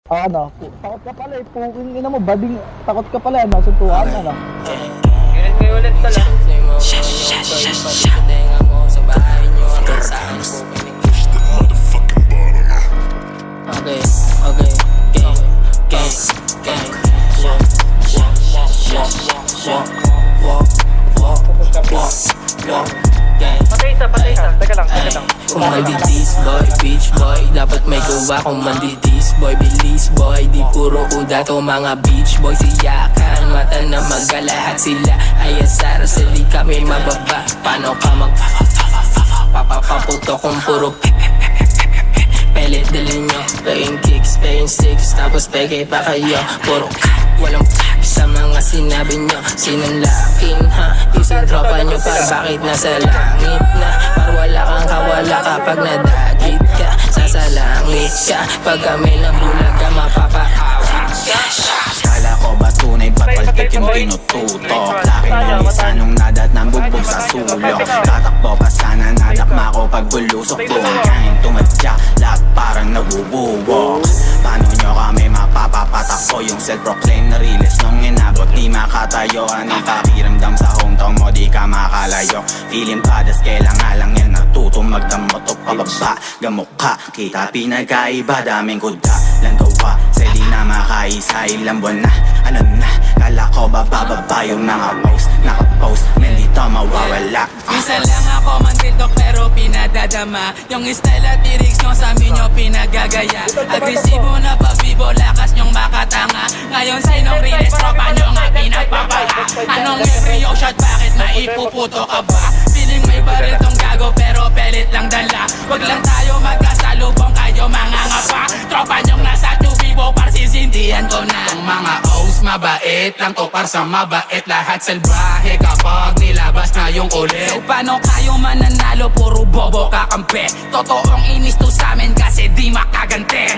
Takot ka pala eh, puking ina mo, bading, takot ka pala, nasuntuhan, ano? Unit kayo ulit tala. Okay, okay, gang, gang, gang, walk, gang. Patay isa. Teka lang. Kung mandidis boy, beach boy, dapat may gawa. Kung mandidis boy, bilis boy, di puro uda to mga beach boy. Siyakan, mata na magalahat sila ay asara, sali kami mababa. Paano ka papapaputo kung puro pelit dalhin nyo? Paying kicks, paying sticks, tapos peke pa kayo. Puro walang sa mga sinabi nyo. Sinanlaking ha, isang tropa nyo par bakit nasa langit na? Par wala kang kawala kapag nadagit ka. Sasalangit ka, pag kami ng bulag ka mapapaawit ka. Kala ko ba tunay patwaltik yung tinututok? Laki ng isa nung nadat ng bugbog sa sulok. Tatakbo pa sana nadakma ko pag bulusok. Buong kain tumadya, lahat parang nabubuwok. Paano nyo kami mapapapatakbo? Yung self-proclaim na realist nung inabot di makatayo. Anong pakiramdam sa hometown mo di ka makalayo? Feeling padas kailangan lang yan natutong magdamot o pababa. Gamok ka, kita pinagkaiba, daming kuda lang gawa. Sa di na makaisa, ilang buwan na, ano na? Kala ko bababa yung mga post, nakapost, nandito mawawala. Minsan lang ako mandildok pero pinadadama. Yung style at lyrics nyo sa amin nyo pinagagaya. Agresibo na pabibo, lakas nyong makatanga. Ngayon sinong realist, tropa nyo nga pinagpapala. Anong every yo shot, bakit maipuputo ka ba? Feeling may baril tong gago pero pelit lang dala. Wag lang tayo magkasalubong, kayo mga ngapa. Tropa nyong nasa tubibo, parsisindihan ko na. Ang mga O's mabait lang to par sa mabait. Lahat salbahe kapag nilabas na yung ulit. So paano kayo mananalo, puro bobo kakampi? Totoong inis to sa amin kasi di makagante.